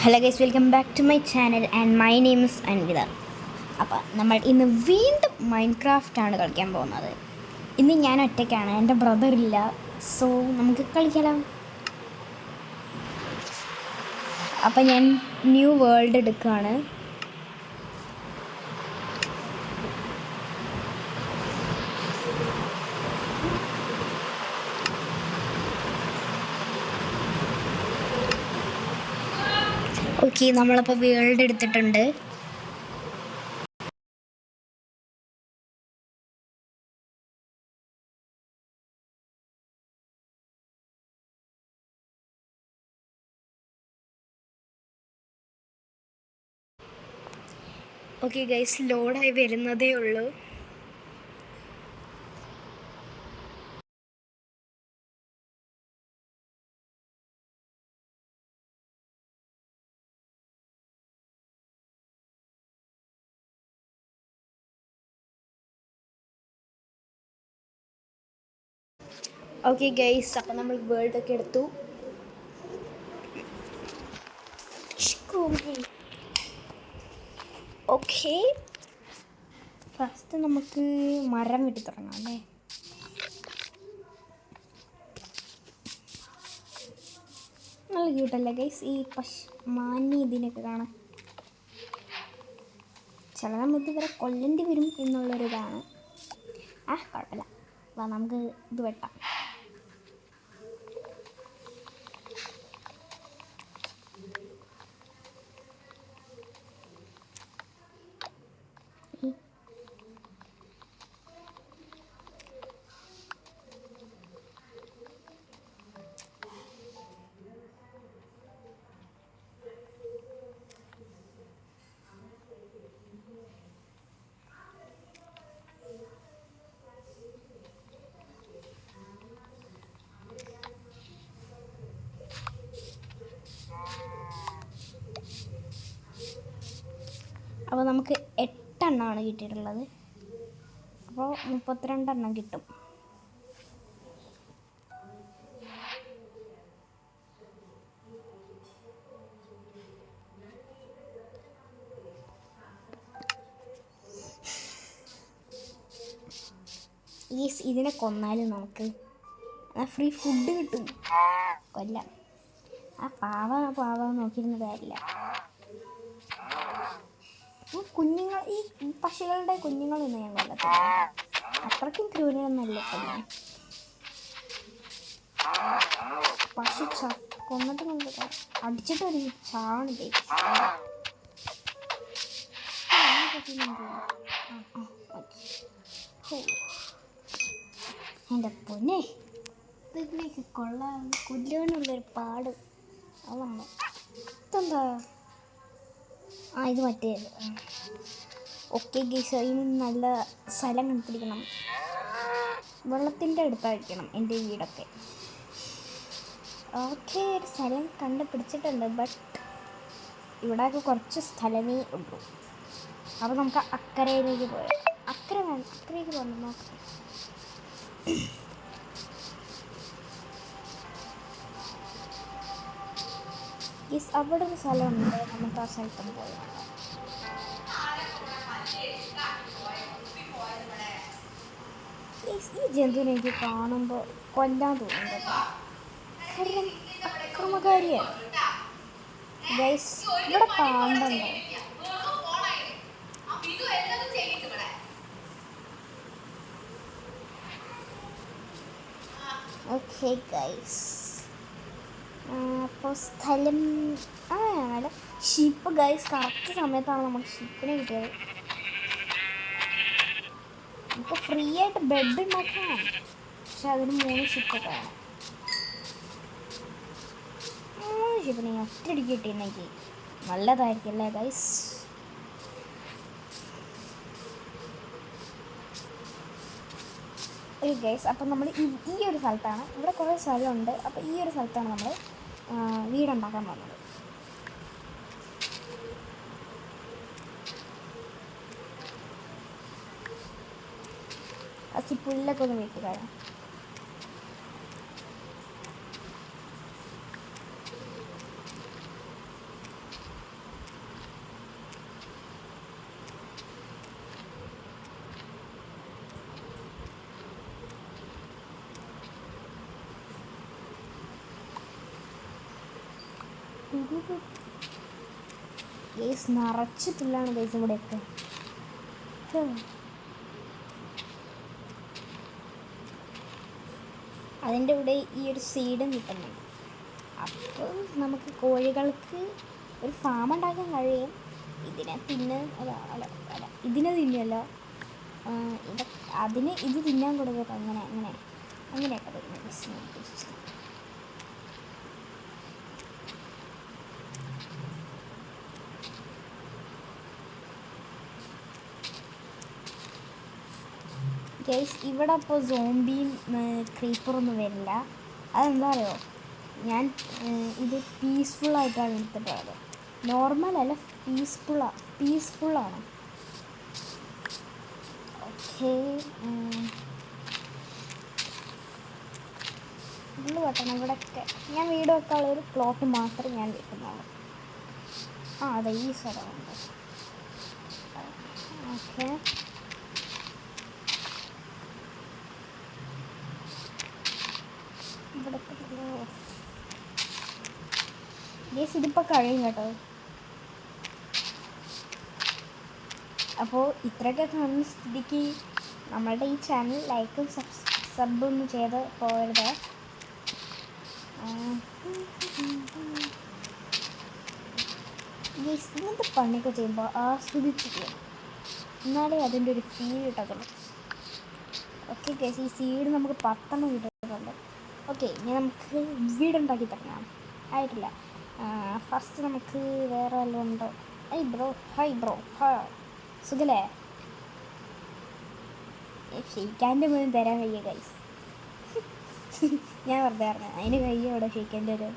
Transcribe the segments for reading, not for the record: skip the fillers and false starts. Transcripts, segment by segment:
Hello guys, welcome back to my channel and my name is Anvitha. അപ്പോൾ നമ്മൾ ഇന്ന് വീണ്ടും മൈൻക്രാഫ്റ്റാണ് കളിക്കാൻ പോകുന്നത്. ഇന്ന് ഞാൻ ഒറ്റയ്ക്കാണ്, എൻ്റെ ബ്രദറില്ല. സോ നമുക്ക് കളിക്കാലോ. അപ്പോൾ ഞാൻ ന്യൂ വേൾഡ് എടുക്കുകയാണ്. ഓക്കെ, നമ്മളപ്പോൾ വേൾഡ് എടുത്തിട്ടുണ്ട്. ഓക്കെ ഗൈസ്, ലോഡായി വരുന്നതേ ഉള്ളൂ. ഓക്കെ ഗൈസ്, അപ്പോൾ നമ്മൾ വേൾഡൊക്കെ എടുത്തു. ഓക്കെ, ഫസ്റ്റ് നമുക്ക് മരം വെട്ടി തുടങ്ങാം അല്ലേ. നല്ല ക്യൂട്ടല്ലേ ഗൈസ് ഈ മാന്യ ഇതിനൊക്കെ കാണാൻ. ചില സമയത്ത് ഇവരെ കൊല്ലേണ്ടി വരും എന്നുള്ളൊരിതാണ്. കുഴപ്പമില്ല, നമുക്ക് ഇത് വെട്ടാം. അപ്പോൾ നമുക്ക് 8 എണ്ണമാണ് കിട്ടിയിട്ടുള്ളത്. അപ്പോൾ 32 എണ്ണം കിട്ടും. ഇതിനെ കൊന്നാലും നമുക്ക് ഫ്രീ ഫുഡ് കിട്ടും. കൊല്ലാം. പാവ നോക്കിയിരുന്ന കാര്യമില്ല. കുഞ്ഞുങ്ങൾ, ഈ പക്ഷികളുടെ കുഞ്ഞുങ്ങളൊന്നും ഞാൻ കൊല്ലത്തില്ല. അത്രയ്ക്കും ക്രൂരനൊന്നല്ല കൊല്ലാൻ. പക്ഷി കൊന്നിട്ട് നമ്മൾ അടിച്ചിട്ടൊരു ചാണില്ലേ. എൻ്റെ പൊന്നെ, ഇതിലേക്ക് കൊള്ളാൻ കൊല്ലാനുള്ളൊരു പാട്. അതാണ് ഇതെന്താ. ഇത് മറ്റേ. ഓക്കെ ഗൈസ്, അതിന് നല്ല സ്ഥലം കണ്ടുപിടിക്കണം. വെള്ളത്തിൻ്റെ അടുത്തായിരിക്കണം എൻ്റെ വീടൊക്കെ. ഓക്കെ, ഒരു സ്ഥലം കണ്ടുപിടിച്ചിട്ടുണ്ട്. ബട്ട് ഇവിടെയൊക്കെ കുറച്ച് സ്ഥലമേ ഉള്ളൂ. അപ്പോൾ നമുക്ക് അക്കരയിലേക്ക് പോയാൽ അക്കരയ്ക്ക് പോകണം. നോക്കാം. അവിടെ ഒരു സ്ഥലമുണ്ട്, നമുക്ക് ആ സ്ഥലത്തും പോയാൽ. ഈ ജന്തുവിനെ എനിക്ക് കാണുമ്പോൾ കൊല്ലാൻ തോന്നുന്നു. കാരണം അക്രമകാരിയാണ് ഗൈസ്. ഇവിടെ പാമ്പുണ്ടോ? ഓക്കെ ഗൈസ്, അപ്പോൾ സ്ഥലം അവിടെ ഷിപ്പ് ഗൈസ്. കറക്റ്റ് സമയത്താണ് നമുക്ക് ഷിപ്പിനെ കിട്ടിയത്. നമുക്ക് ഫ്രീ ആയിട്ട് ബെഡ് ഉണ്ടാക്കാം, പക്ഷെ അതിന് 3 ഷിപ്പൊക്കെ വേണം. 3 ഷിപ്പിനെ ഒറ്റയടിക്ക് കിട്ടിയിരുന്നെങ്കിൽ നല്ലതായിരിക്കും അല്ലേ ഗൈസ്. ഗൈസ്, അപ്പം നമ്മൾ ഈ ഒരു സ്ഥലത്താണ്. ഇവിടെ കുറേ സ്ഥലമുണ്ട്. അപ്പോൾ ഈ ഒരു സ്ഥലത്താണ് നമ്മൾ വീടുണ്ടാക്കാൻ പോകുന്നത്. പുല്ലൊക്കെ ഒന്ന് വെക്കുക. ഗൈസ് നിറച്ച് പുല്ലാണ് ഗൈസ് ഇവിടെയൊക്കെ. അതിൻ്റെ കൂടെ ഈ ഒരു സീഡും കിട്ടുന്നുണ്ട്. അപ്പോൾ നമുക്ക് കോഴികൾക്ക് ഒരു ഫാം ഉണ്ടാക്കാൻ കഴിയും. ഇതിനെ തിന്ന് അല്ല ഇതിനെ തിന്നല്ല, അതിന് ഇത് തിന്നാൻ കൊടുക്കട്ടോ. അങ്ങനെയൊക്കെ വരുന്നത്. ഗൈസ് ഇവിടെ അപ്പോൾ സോംബിയും ക്രീപ്പറൊന്നും വരില്ല. അതെന്താ അറിയോ, ഞാൻ ഇത് പീസ്ഫുള്ളായിട്ടാണ് എടുത്തിട്ടുള്ളത്. നോർമലല്ല, പീസ്ഫുള്ളാണ്. ഓക്കെ, ഫുള്ള് വെട്ടണം ഇവിടെയൊക്കെ. ഞാൻ വീട് വെക്കാനുള്ളൊരു പ്ലോട്ട് മാത്രമേ ഞാൻ വെക്കുന്നുള്ളൂ. അതെ, ഈ സ്ഥലമുണ്ട്. ഓക്കെ, ഇവിടെ ഇതിപ്പോൾ കഴിയും കേട്ടോ. അപ്പോൾ ഇത്രയൊക്കെ കാണുന്ന സ്ഥിതിക്ക് നമ്മളുടെ ഈ ചാനൽ ലൈക്കും സബ്ബൊന്നും ചെയ്ത് പോകരുത്. ഇങ്ങനത്തെ പണിയൊക്കെ ചെയ്യുമ്പോൾ ആസ്വദിച്ച് ചെയ്യണം, എന്നാലേ അതിൻ്റെ ഒരു ഫീൽ കിട്ടത്തുള്ളൂ. ഓക്കെ ഗൈസ്, ഈ സീഡ് നമുക്ക് 10 കിട്ടിയിട്ടുണ്ട്. ഓക്കെ, ഇനി നമുക്ക് വീടുണ്ടാക്കി തുടങ്ങാം. ആയിട്ടില്ല. ഫസ്റ്റ് നമുക്ക് വേറെ വല്ലതും ഉണ്ടോ? ഹായ് ബ്രോ, സുഖല്ലേ? ഷെയ്ക്കാൻ്റെ മുന്നിൽ തരാൻ വയ്യ ഗൈസ്. ഞാൻ വെറുതെ പറഞ്ഞു, അതിന് കഴിയും അവിടെ ഷെയ്ക്കാൻ്റെ ഒരു.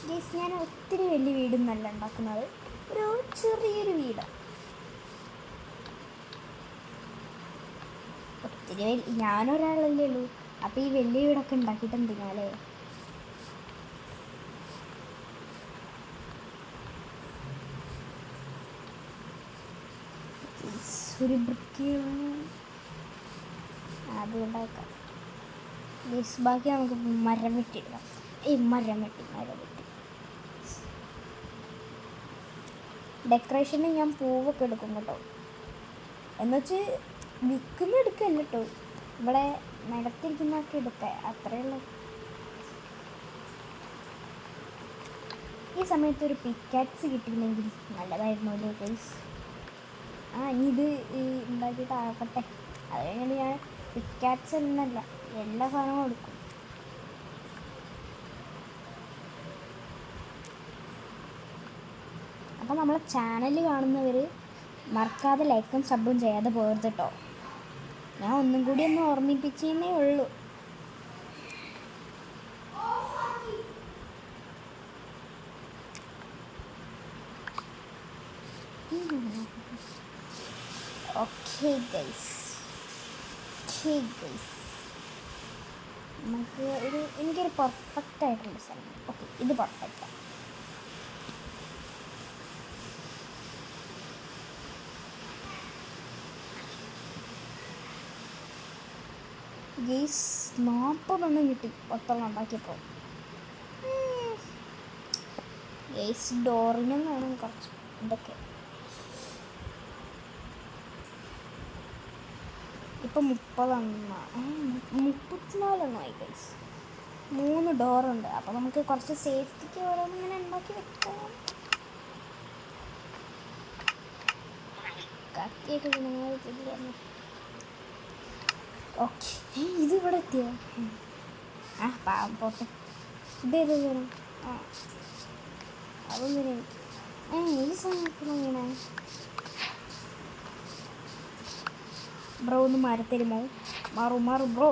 ഗൈസ്, ഞാൻ ഒത്തിരി വലിയ വീടൊന്നല്ല ഉണ്ടാക്കുന്നത്, ഒരു ചെറിയൊരു വീട്. ഒത്തിരി ഞാനൊരാളല്ലേ ഉള്ളൂ. അപ്പോൾ ഈ വലിയ വീടൊക്കെ ഉണ്ടാക്കിയിട്ട് എന്തിനാലേ? ഒരു വൃത്തിയുള്ളൂ അത് ഉണ്ടാക്കാം. ബാക്കി നമുക്ക് മരം വെട്ടിയിടാം. മരം വെട്ടി ഡെക്കറേഷന് ഞാൻ പൂവൊക്കെ എടുക്കും കേട്ടോ. എന്നുവെച്ച് വിൽക്കുന്ന എടുക്കല്ല കേട്ടോ, ഇവിടെ നിലത്തിരിക്കുന്നതൊക്കെ എടുക്കുക, അത്രയേ ഉള്ളൂ. ഈ സമയത്ത് ഒരു പിക്കാക്സ് കിട്ടിയില്ലെങ്കിൽ നല്ലതായിരുന്നു അല്ലേ ഗൈസ്? ഇനി ഇത് ഉണ്ടാക്കിയിട്ട് ആക്കട്ടെ. അത് കഴിഞ്ഞിട്ട് ഞാൻ പിക്കാക്സ് എന്നല്ല എല്ലാ സാധനവും എടുക്കും. അപ്പോൾ നമ്മളെ ചാനൽ കാണുന്നവർ മറക്കാതെ ലൈക്കും സബും ചെയ്യാതെ പോകരുത് കേട്ടോ. ഞാൻ ഒന്നും കൂടി ഒന്ന് ഓർമ്മിപ്പിച്ചേ ഉള്ളൂ. ഓക്കെ ഗൈസ്, നമുക്ക് എനിക്കൊരു പെർഫെക്റ്റ് ആയിട്ടുള്ള സ്ഥലം. ഓക്കെ, ഇത് പെർഫെക്റ്റാണ്. ഗൈസ് 40 കിട്ടി 10 ഉണ്ടാക്കിയപ്പോൾ. ഗൈസ് ഡോറിനും വേണം കുറച്ച് ഇതൊക്കെ. ഇപ്പം 34 ഗൈസ്. 3 ഡോറുണ്ട്. അപ്പോൾ നമുക്ക് കുറച്ച് സേഫ്റ്റിക്ക് ഓരോന്നിങ്ങനെ ഉണ്ടാക്കി വെക്കാം. കത്തിയൊക്കെ ഇതിലായിരുന്നു. ഓക്കെ, ഇത് ഇവിടെ എത്തിയോ? പാവം പോട്ടെ. ഇതേത് വേണം? അതൊന്നും ഈ സമയത്ത് ഇങ്ങനെ ബ്രോ ഒന്ന് മാറിത്തരുമോ? മാറു ബ്രോ.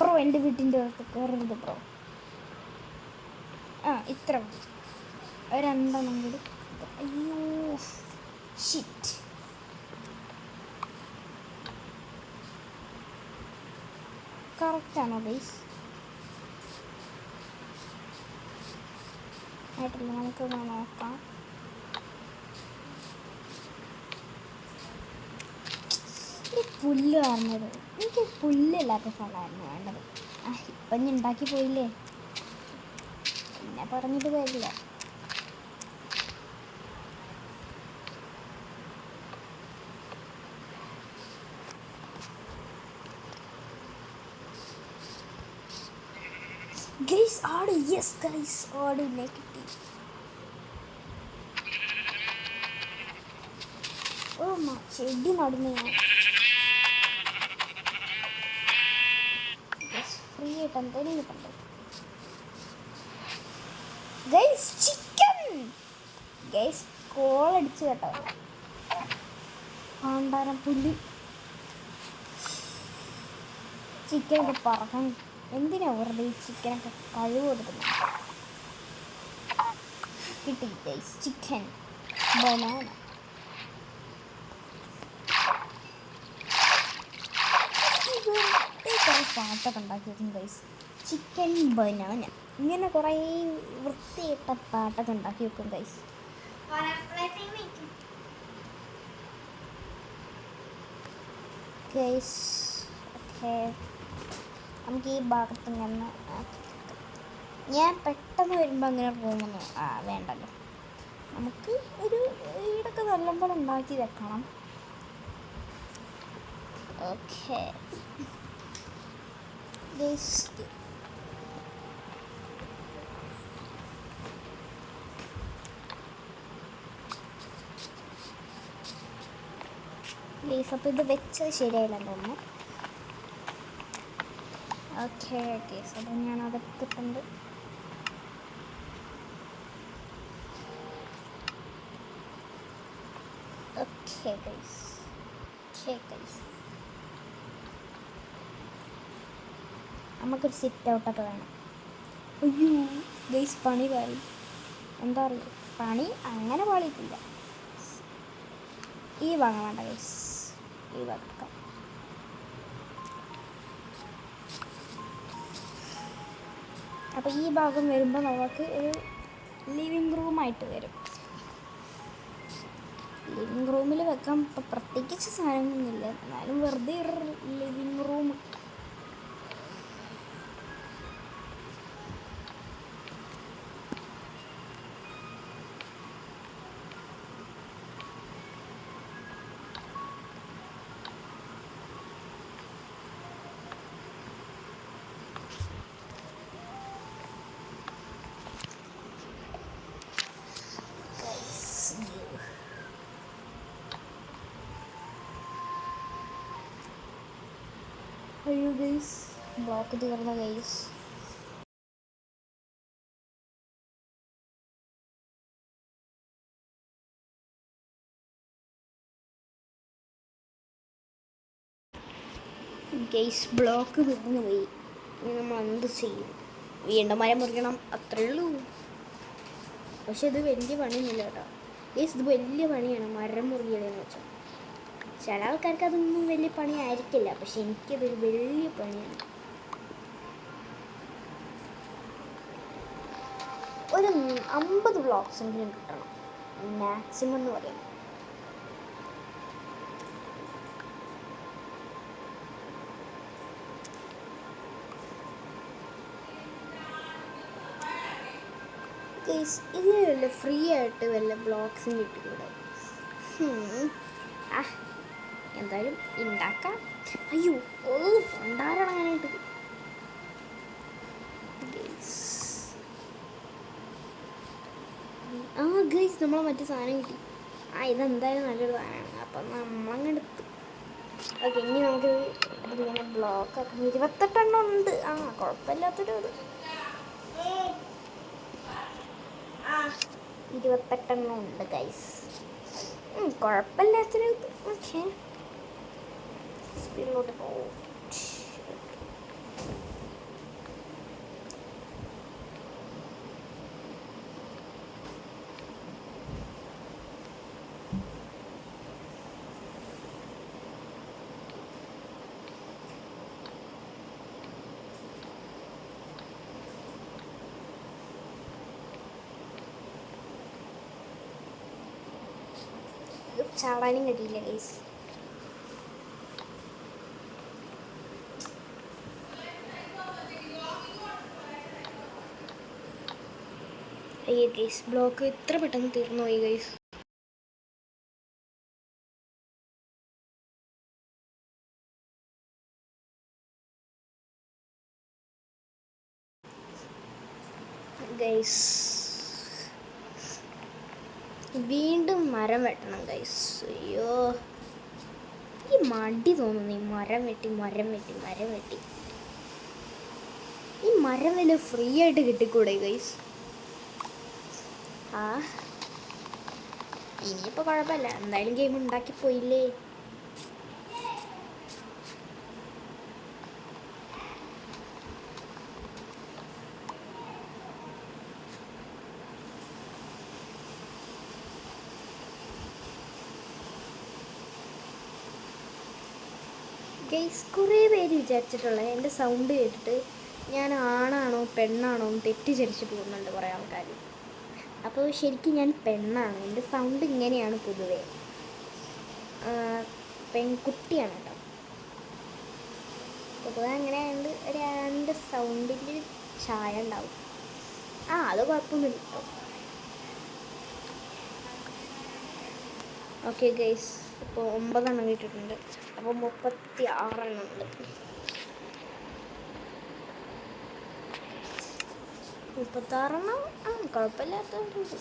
ബ്രോ എൻ്റെ വീട്ടിൻ്റെ അകത്ത് കയറരുത് ബ്രോ. ഇത്ര രണ്ടെണ്ണം കൂടി. അയ്യോ ഷിറ്റ്. കറക്റ്റാണോ ഗൈസ്? ആയിട്ടില്ല, നമുക്കൊന്ന് നോക്കാം. ഈ പുല്ല് പറഞ്ഞത് എനിക്ക് പുല്ലില്ലാത്ത സ്ഥലമായിരുന്നു വേണ്ടത്. ഇപ്പം ഞാൻ ഉണ്ടാക്കി പോയില്ലേ, പിന്നെ പറഞ്ഞിട്ട് കാര്യമില്ല. ഗൈസ് ആട്, യെസ് ഗൈസ് ആടിനെ കിട്ടി. ഓ ചെടി നടുന്നു ഞാൻ. ഫ്രീ ആയിട്ട് എന്തെങ്കിലും കിട്ടണ്ടേ ഗൈസ്? ചിക്കൻ ഗൈസ്, കോളടിച്ച് കേട്ടോ. പാണ്ടാരം പുല്ല് ചിക്കനൊക്കെ പറക്കാൻ എന്തിനാ വെറുതെ ഈ ചിക്കനൊക്കെ കഴിവ് കൊടുക്കുന്നത്? കിട്ടി ഗൈസ് ചിക്കൻ ബനാന. കുറേ പാട്ടൊക്കെ ഉണ്ടാക്കി വെക്കും ഗൈസ്. ചിക്കൻ ബനാന ഇങ്ങനെ കുറേ വൃത്തിയിട്ട പാട്ടൊക്കെ ഉണ്ടാക്കി വെക്കും ഗൈസ്. ഗൈസ് ഓക്കെ, നമുക്ക് ഈ ഭാഗത്ത് നിന്ന് ഞാൻ പെട്ടെന്ന് വരുമ്പോൾ അങ്ങനെ പോകുന്നു. വേണ്ടല്ലോ, നമുക്ക് ഒരു വീടൊക്കെ നല്ലപോലെ ഉണ്ടാക്കി വെക്കണം. ഓക്കെ ഗൈസ്, അപ്പോൾ ഇത് വെച്ചത് ശരിയായില്ലെന്ന് തോന്നുന്നു. ഓക്കെ ഗൈസ്, അപ്പോൾ ഞാൻ അതെടുത്തിട്ടുണ്ട്. ഓക്കെ ഗൈസ്, നമുക്കൊരു സിറ്റ് ഔട്ടൊക്കെ വേണം. അയ്യോ ഗൈസ്, പണി പാളി. എന്താ അറിയോ, പണി അങ്ങനെ പാളിയിട്ടില്ല. ഈ ഭാഗം വേണ്ട ഗൈസ്, ഈ ഭാഗം. അപ്പോൾ ഈ ഭാഗം വരുമ്പോൾ നമുക്ക് ഒരു ലിവിങ് റൂമായിട്ട് വരും. ലിവിങ് റൂമിൽ വെക്കാൻ ഇപ്പോൾ പ്രത്യേകിച്ച് സാധനങ്ങളൊന്നുമില്ല, എന്നാലും വെറുതെ ഒരു ലിവിങ് റൂം. അയ്യോ ഗൈസ്, ബ്ലോക്ക് തീർന്ന ഗൈസ്. ഗൈസ് ബ്ലോക്ക് തീർന്നു പോയി. ഇനി നമ്മൾ എന്ത് ചെയ്യും? വീണ്ടും മരം മുറിക്കണം, അത്രേ ഉള്ളൂ. പക്ഷെ ഇത് വലിയ പണിയൊന്നുമില്ല കേട്ടോ ഗൈസ്, ഇത് വലിയ പണിയാണ് മരം മുറിയലെന്ന് വെച്ചാൽ. ചില ആൾക്കാർക്ക് അതൊന്നും വലിയ പണിയായിരിക്കില്ല, പക്ഷെ എനിക്കതൊരു വലിയ പണിയാണ്. ഒരു 50 ബ്ലോക്സ് എങ്കിലും കിട്ടണം മാക്സിമം എന്ന് പറയുന്നത്. ഗൈസ് ഇതിന് വല്ല ഫ്രീ ആയിട്ട് വല്ല ബ്ലോക്സും കിട്ടിക്കൂടെ? എന്തായാലും ഉണ്ടാക്കാം. അയ്യോ ഉണ്ടാരണങ്ങനായിട്ട് ഗൈസ് നമ്മളെ മറ്റു സാധനം കിട്ടി. ഇതെന്തായാലും നല്ലൊരു സാധനമാണ്, അപ്പം നമ്മളങ്ങെടുത്ത്. ഓക്കെ, ഇനി നമുക്ക് ഇതിങ്ങനെ ബ്ലോക്കൊക്കെ 28 ഉണ്ട്. കുഴപ്പമില്ലാത്തൊരു ഇത്. 28 ഉണ്ട് ഗൈസ്, കുഴപ്പമില്ലാത്തൊരു ഇത്. ഓക്കെ, സ്പീഡിലോട്ട് പോകും. ചാടാനും കഴിയില്ല ഗൈസ്. അയ്യോ ഗൈസ്, ബ്ലോക്ക് ഇത്ര പെട്ടെന്ന് തീർന്നു പോയി ഗൈസ്. ഗൈസ് വീണ്ടും മരം വെട്ടണം ഗൈസ്. അയ്യോ ഈ മടി തോന്നുന്നു. ഈ മരം വെട്ടി ഈ മരം വല്ല ഫ്രീ ആയിട്ട് കിട്ടിക്കൂടെ ഗൈസ്? ആ ഇനിയിപ്പോൾ കുഴപ്പമില്ല, എന്തായാലും ഗെയിം ഉണ്ടാക്കി പോയില്ലേ. ഗൈസ് കുറേ പേര് വിചാരിച്ചിട്ടുള്ളത് എൻ്റെ സൗണ്ട് കേട്ടിട്ട് ഞാൻ ആണാണോ പെണ്ണാണോ എന്ന് തെറ്റിദ്ധരിച്ച് പോകുന്നുണ്ട് കുറേ ആൾക്കാർ. അപ്പോൾ ശരിക്കും ഞാൻ പെണ്ണാണ്. എൻ്റെ സൗണ്ട് ഇങ്ങനെയാണ് പൊതുവേ. പെൺകുട്ടിയാണ് കേട്ടോ. പൊതുവെ അങ്ങനെ ആയതുകൊണ്ട് എൻ്റെ സൗണ്ടിൻ്റെ ചായ ഉണ്ടാവും. അത് കുഴപ്പമൊന്നുമില്ല കേട്ടോ. ഓക്കെ ഗൈസ്, ഇപ്പോൾ 9 എണ്ണം കിട്ടിയിട്ടുണ്ട്. അപ്പോൾ 36 എണ്ണം ഉണ്ട്. 36 എണ്ണം കുഴപ്പമില്ലാത്തതുണ്ട്.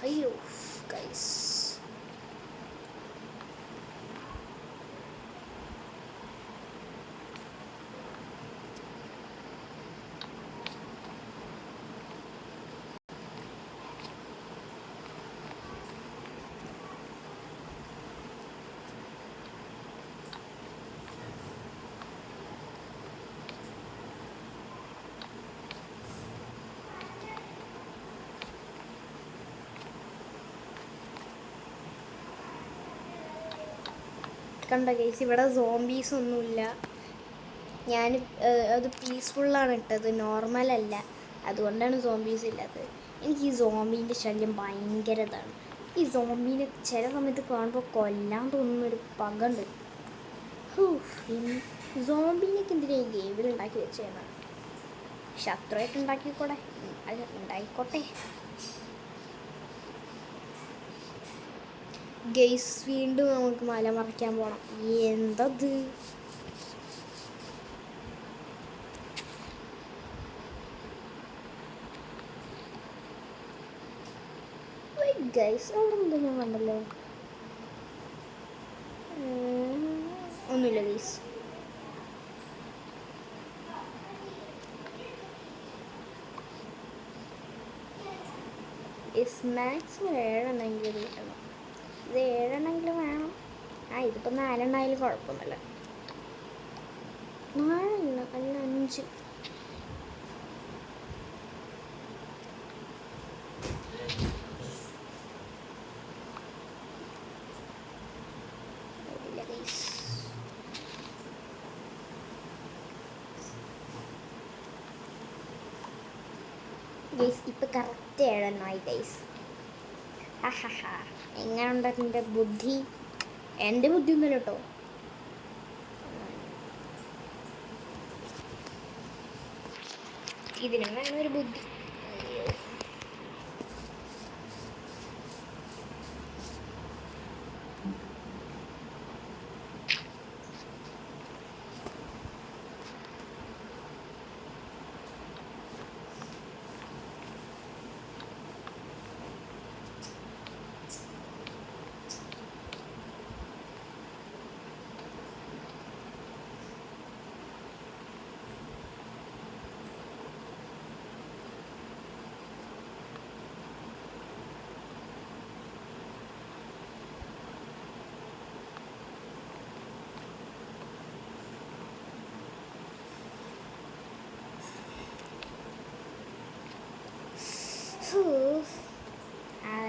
അയ്യോ ഗൈസ്, കണ്ട ഗൈസ്, ഇവിടെ സോംബീസ് ഒന്നുമില്ല. ഞാൻ അത് പീസ്ഫുള്ളാണ് ഇട്ടത്, നോർമലല്ല. അതുകൊണ്ടാണ് സോംബീസ് ഇല്ലാത്തത്. എനിക്ക് ഈ സോംബീൻ്റെ ശല്യം ഭയങ്കര ഇതാണ്. ഈ സോംബീനെ ചില സമയത്ത് കാണുമ്പോൾ കൊല്ലാൻ തോന്നുന്നൊരു പകുണ്ട്. സോംബീനൊക്കെ എന്തിനാ ഈ ഗെയിമിൽ ഉണ്ടാക്കി വെച്ചേന്നാ? ശത്രുവായിട്ട് ഉണ്ടാക്കിക്കൂടെ? ഉണ്ടായിക്കോട്ടെ. ഗെയ്സ് വീണ്ടും നമുക്ക് മല മറിക്കാൻ പോകണം. എന്തത്? ഗൈസ് അവിടെ എന്താ ഞാൻ കണ്ടല്ലോ? ഒന്നുമില്ല ഗൈസ്. മാക്സിമം 7 എണ്ണമെങ്കിലും കിട്ടണം. ഇത് 7 എണ്ണമെങ്കിലും വേണം. ഇതിപ്പോൾ 4 എണ്ണമായാലും കുഴപ്പമൊന്നുമില്ല. 4 എണ്ണം അല്ല 5. ഗൈസ് ഇപ്പം കറക്റ്റ് 7 എണ്ണമായി ഗൈസ്. എങ്ങനെയുണ്ട് എൻ്റെ ബുദ്ധി? എൻ്റെ ബുദ്ധി ഒന്നുമില്ല കേട്ടോ. ഇതിനും വേണം ഒരു ബുദ്ധി.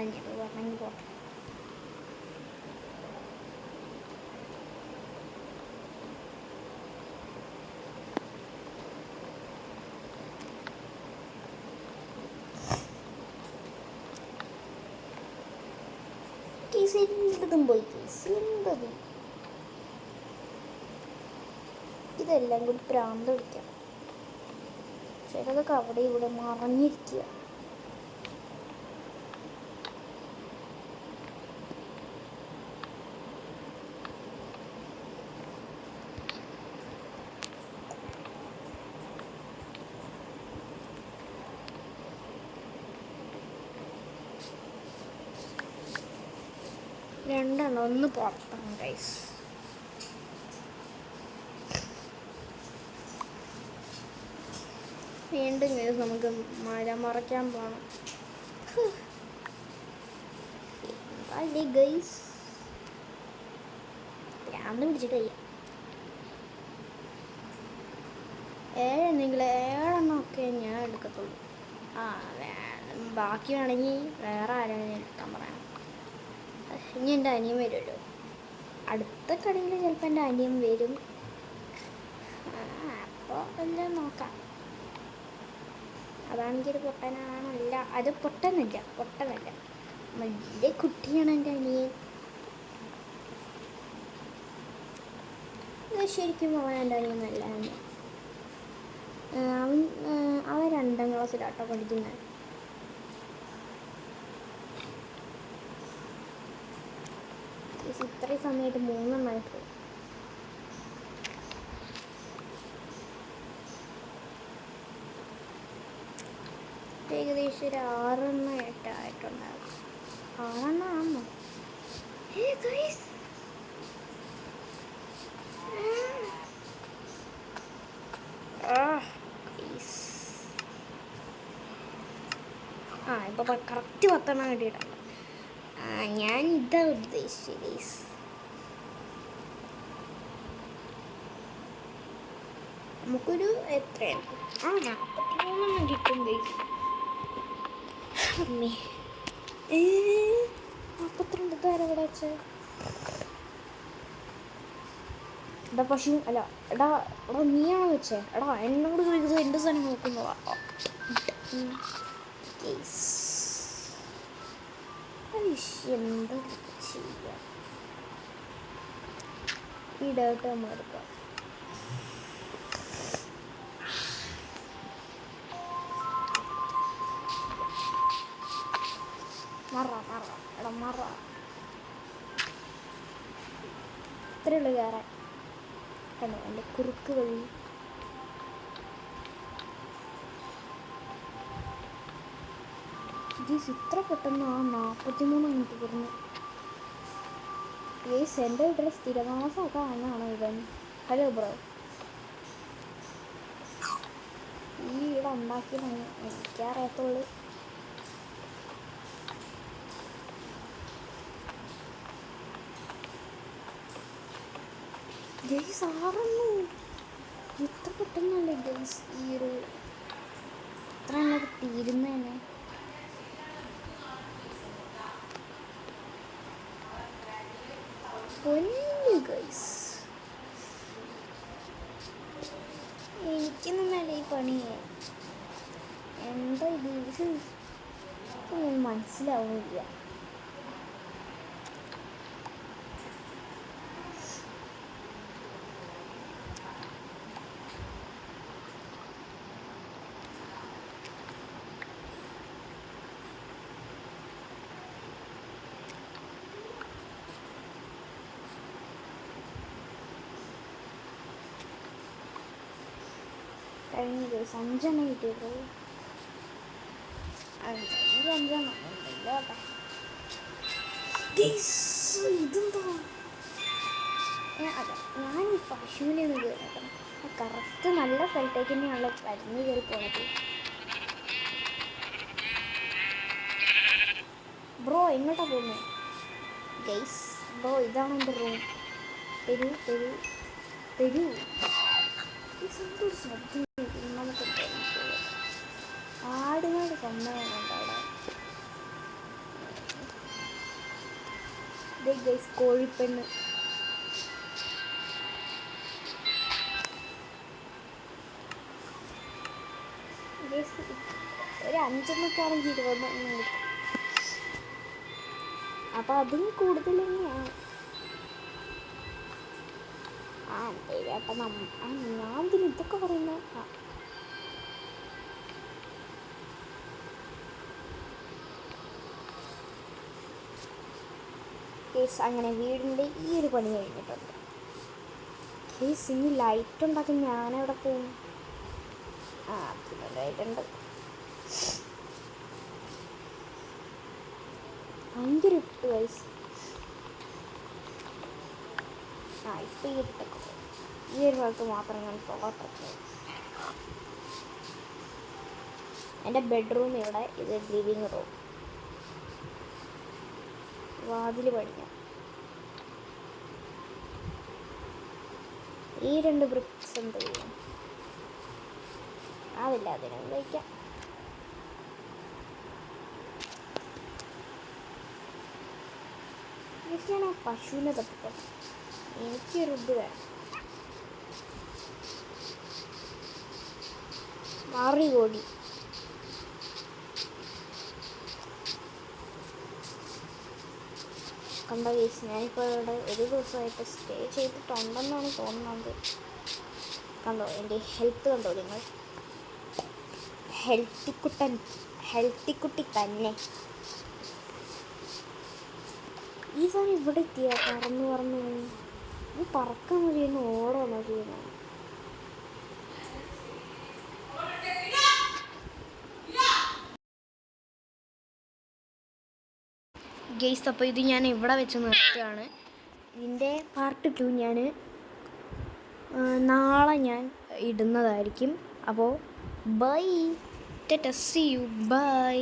ഞാനിപ്പോൾ പറഞ്ഞെങ്കിൽ പോട്ടെ. എല്ലതും പോയി എല്ലതും. ഇതെല്ലാം കൂടി പ്രാന്ത് പിടിക്കാം. ചിലതൊക്കെ അവിടെ ഇവിടെ മറഞ്ഞിരിക്കുക. രണ്ടെണ്ണം ഒന്ന് പുറത്താണ് ഗൈസ്. വീണ്ടും ഗൈസ് നമുക്ക് മഴ മറയ്ക്കാൻ പോകണം. അല്ലേ ഗൈസ്, ഭ്രാന്ത് പിടിച്ചിട്ട് കഴിയാം. ഏഴെണ്ണമൊക്കെ ഞാൻ എടുക്കത്തുള്ളൂ. ബാക്കി വേണമെങ്കിൽ വേറെ ആരെങ്കിലും എടുക്കാൻ പറയാം. ഇനി എൻ്റെ അനിയൻ വരുമല്ലോ. അടുത്ത കടയിൽ ചിലപ്പോൾ എൻ്റെ അനിയൻ വരും. അപ്പോൾ എല്ലാം നോക്കാം. അതാണെങ്കിൽ പൊട്ടനാണല്ല, അത് പൊട്ടനല്ല വലിയ കുട്ടിയാണ് എൻ്റെ അനിയൻ. ശരിക്കും അവൻ എൻ്റെ അനിയൻ നല്ല അവൻ 2ാം ക്ലാസ്സിലാട്ടോ പഠിക്കുന്നത്. ഇത്രയും സമയത്ത് 3 ഏകദേശം ഒരു 6 ആയിട്ടുണ്ടാകും. 6 ആണോ? ഇപ്പോൾ കറക്റ്റ് 10 കിട്ടിയിട്ടുണ്ട്. ഞാൻ ഇതാ ഉദ്ദേശിച്ചത് ഗൈസ്. നമുക്കൊരു എത്രയാണ് 43 കിട്ടും ഗൈസ്. 42 പേരെ ഇവിടെ വെച്ച്. എടാ പശു അല്ല, എടാ നീയാണോ വെച്ചേ? എടാ എന്നോട് ചോദിക്കുന്നത് എൻ്റെ സാധനം നോക്കുന്നതാ. എന്താ ചെയ്യാ? ഈ ഡേർട്ട് നമ്മൾ എടുക്കാം. മറ ഇത്രയുള്ളൂ കയറാൻ. കണ്ടോ എൻ്റെ കുറുക്ക് വഴി. ഇത്ര പെട്ടെന്ന് 43 മിനിറ്റ് പറഞ്ഞു. എൻ്റെ വീട്ടിൽ സ്ഥിരതാമസമൊക്കെ ആണാണോ ഇവൻ? ഹലോ ബ്രോ, ഈ ഇവിടെ ഉണ്ടാക്കിയതാണ് എനിക്കറിയത്തുള്ളൂ. ഗൈസ് ആറുന്നു. ഇത്ര പെട്ടെന്നല്ലേ ഗൈസ് ഈ ഒരു ഇത്ര എണ്ണൊക്കെ തീരുന്നതന്നെ. പൊന്നു ഗൈസ്, എനിക്കൊന്നല്ല ഈ പണി. എന്താ ഇത് മനസ്സിലാവുന്നില്ല. കഴിഞ്ഞ ദിവസം 5 കിട്ടിയപ്പോൾ 5 ഇതെന്താ അതെ, ഞാൻ ഈ പശുവിനെ ഒന്ന് കയറിക്കണം. കറക്റ്റ് നല്ല സ്ഥലത്തേക്ക് തന്നെയാണല്ലോ വരുന്ന കയറി പോയത്. ബ്രോ എങ്ങോട്ടാ പോകുന്നത് ഗൈസ്? ബ്രോ ഇതാണ് എൻ്റെ റൂം. തരൂ എന്തൊരു ശബ്ദം നമുക്ക് ആടുകളുടെ സമ്മേളനമുണ്ട് അവിടെ. ഗൈസ് കോഴിപ്പെണ്ണ്. ഒരു 5 ആണെങ്കിൽ 20 കിട്ടും. അപ്പം അതും കൂടുതൽ തന്നെയാണ്. ചേട്ടാ ഞാൻ ഇതിന് ഇതൊക്കെ പറയുന്നത്. കേസ് അങ്ങനെ വീടിൻ്റെ ഈ ഒരു പണി കഴിഞ്ഞിട്ടുണ്ട്. കേസ് ഇനി ലൈറ്റ് ഉണ്ടാക്കി ഞാനെവിടെ പോവും? പിന്നെ ലൈറ്റുണ്ട്. ഭയങ്കര ഇട്ട് വയസ്സ്. ഇപ്പം ഈ ഇട്ടൊക്കെ ഈ ഒരു ഭാഗത്ത് മാത്രം ഞാൻ പോകട്ടെ. എൻ്റെ ബെഡ്റൂം ഇവിടെ, ഇത് ലിവിങ് റൂം. വാതിൽ പണിയാം. ഈ 2 ബ്രിക്സ് എന്ത് ചെയ്യും? ആവില്ല, അതിനും വയ്ക്കാം. ഞാൻ ആ പശുവിനെ തപ്പിക്കണം. എനിക്കൊരു ഇത് വേണം. മാറി ഓടി. കണ്ട കേസ് ഞാനിപ്പോൾ ഇവിടെ ഒരു ദിവസമായിട്ട് സ്റ്റേ ചെയ്തിട്ടുണ്ടെന്നാണ് തോന്നുന്നത്. കണ്ടോ എൻ്റെ ഹെൽത്ത് കണ്ടോ നിങ്ങൾ? ഹെൽത്തി കുട്ടി തന്നെ. ഈ സാധനം ഇവിടെ എത്തിയ പറന്ന് ഇത് പറക്കാൻ മതിയെന്ന് ഓടാണോ ചെയ്യുന്നത്? ഗെയ്സ്, അപ്പോൾ ഇത് ഞാൻ ഇവിടെ വെച്ച് നിർത്തുകയാണ്. ഇതിൻ്റെ പാർട്ട് 2 ഞാൻ നാളെ ഞാൻ ഇടുന്നതായിരിക്കും. അപ്പോൾ ബൈ, സീ യു, ബൈ.